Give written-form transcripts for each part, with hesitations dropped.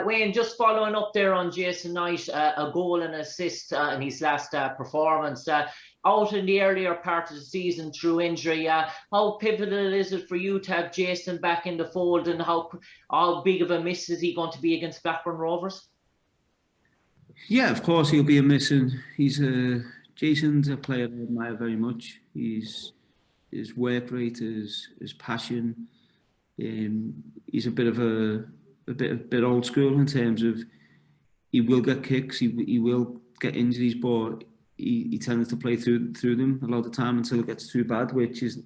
Wayne, just following up there on Jason Knight, a goal and assist in his last performance. Out in the earlier part of the season through injury, how pivotal is it for you to have Jason back in the fold, and how big of a miss is he going to be against Blackburn Rovers? Yeah, of course he'll be a miss, and Jason's a player I admire very much. His work rate, his passion. He's a bit old school in terms of he will get kicks, he will get injuries, but he tends to play through them a lot of the time until it gets too bad, which is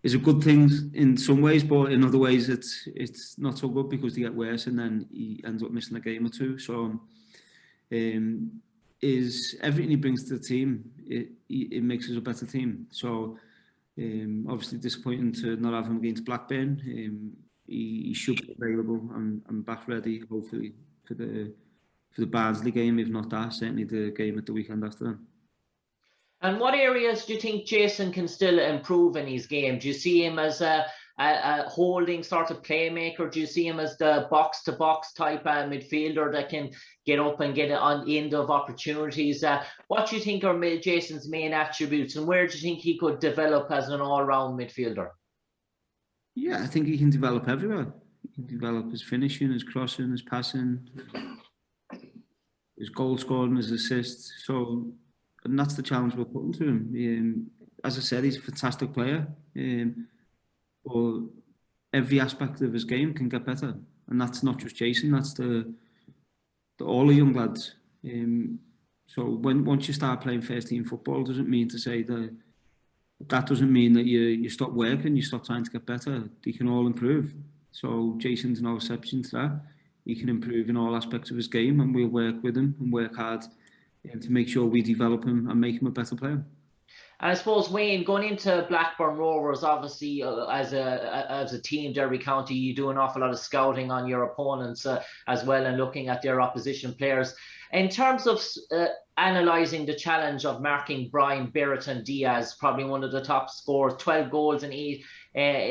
a good thing in some ways, but in other ways it's not so good because they get worse and then he ends up missing a game or two. So is everything he brings to the team, it makes us a better team. So obviously disappointing to not have him against Blackburn. He should be available and back ready, hopefully, for the Barnsley game, if not that, certainly the game at the weekend after that. And what areas do you think Jason can still improve in his game? Do you see him as a holding sort of playmaker? Do you see him as the box-to-box type midfielder that can get up and get on the end of opportunities? What do you think are Jason's main attributes, and where do you think he could develop as an all-round midfielder? Yeah, I think he can develop everywhere. He can develop his finishing, his crossing, his passing, his goal scoring, his assists. So, and that's the challenge we're putting to him. As I said, he's a fantastic player. But every aspect of his game can get better, and that's not just Jason. That's all the young lads. So once you start playing first team football, doesn't mean to say that doesn't mean that you stop working, you stop trying to get better. They can all improve. So Jason's no exception to that. He can improve in all aspects of his game, and we'll work with him and work hard to make sure we develop him and make him a better player. And I suppose, Wayne, going into Blackburn Rovers, obviously as a team, Derby County, you do an awful lot of scouting on your opponents as well, and looking at their opposition players. In terms of analysing the challenge of marking Brian Berriton Diaz, probably one of the top scorers, 12 goals and 8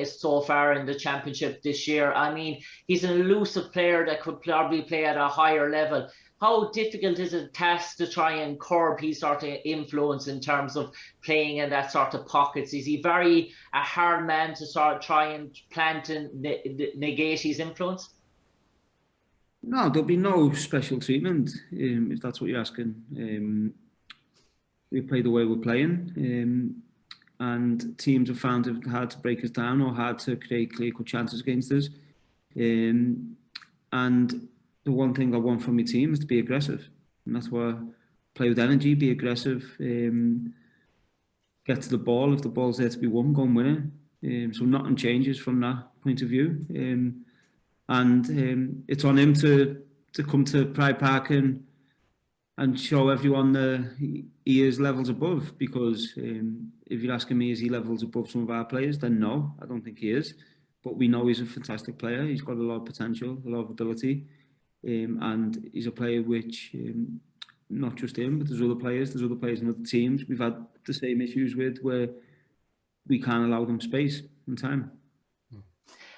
so far in the championship this year. I mean, he's an elusive player that could probably play at a higher level. How difficult is it a task to try and curb his sort of influence in terms of playing in that sort of pockets? Is he a hard man to sort of try and plant and negate his influence? No, there'll be no special treatment, if that's what you're asking. We play the way we're playing, and teams have found it hard to break us down or hard to create clear-cut chances against us. And the one thing I want from my team is to be aggressive, and that's why I play with energy, be aggressive, get to the ball. If the ball's there to be won, go and win it. So nothing changes from that point of view. And it's on him to come to Pride Park and show everyone he is levels above, because if you're asking me, is he levels above some of our players, then no, I don't think he is. But we know he's a fantastic player. He's got a lot of potential, a lot of ability. And he's a player which, not just him, but there's other players in other teams we've had the same issues with, where we can't allow them space and time.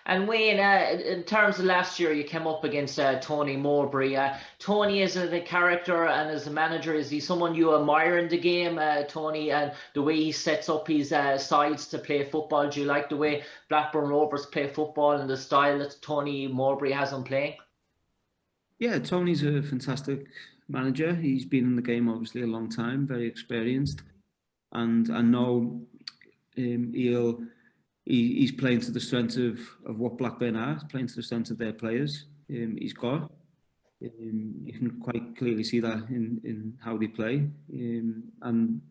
And Wayne, in terms of last year, you came up against Tony Mowbray. Tony, as a character and as a manager, is he someone you admire in the game, Tony, and the way he sets up his sides to play football? Do you like the way Blackburn Rovers play football and the style that Tony Mowbray has on playing? Yeah, Tony's a fantastic manager. He's been in the game obviously a long time, very experienced, and I know he's playing to the strength of what Blackburn are, playing to the strength of their players. He's got. You can quite clearly see that in how they play, and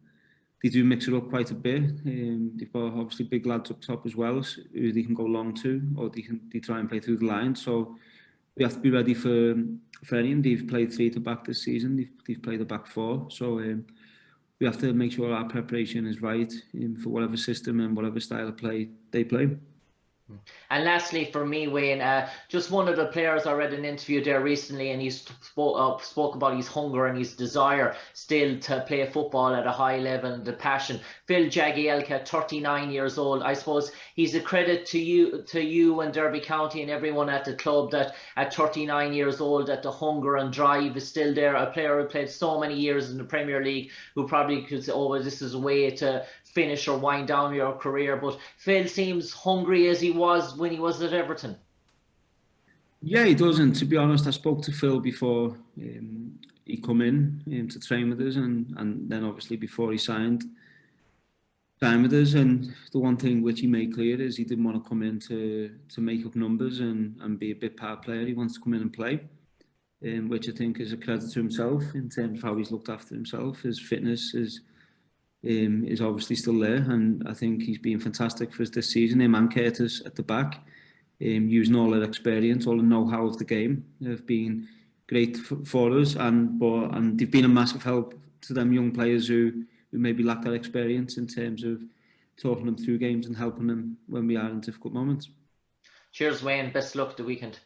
they do mix it up quite a bit. They've got obviously big lads up top as well, who they can go long to, or they try and play through the line. So we have to be ready for anything. They've played 3 at the back this season. They've played a back 4. So we have to make sure our preparation is right for whatever system and whatever style of play they play. And lastly, for me, Wayne, just one of the players, I read an interview there recently, and he spoke about his hunger and his desire still to play football at a high level and the passion. Phil Jagielka, 39 years old. I suppose he's a credit to you and Derby County and everyone at the club that at 39 years old, that the hunger and drive is still there. A player who played so many years in the Premier League, who probably could say, oh, well, this is a way to finish or wind down your career. But Phil seems hungry as he was when he was at Everton. Yeah, he does. And to be honest, I spoke to Phil before he come in to train with us, and then obviously before he signed with us. And the one thing which he made clear is he didn't want to come in to make up numbers and be a bit part player. He wants to come in and play, which I think is a credit to himself in terms of how he's looked after himself. His fitness is obviously still there, and I think he's been fantastic for us this season. Him and Curtis at the back, using all their experience, all the know-how of the game, have been great for us, and they've been a massive help to them young players who maybe lack that experience in terms of talking them through games and helping them when we are in difficult moments. Cheers, Wayne. Best luck the weekend.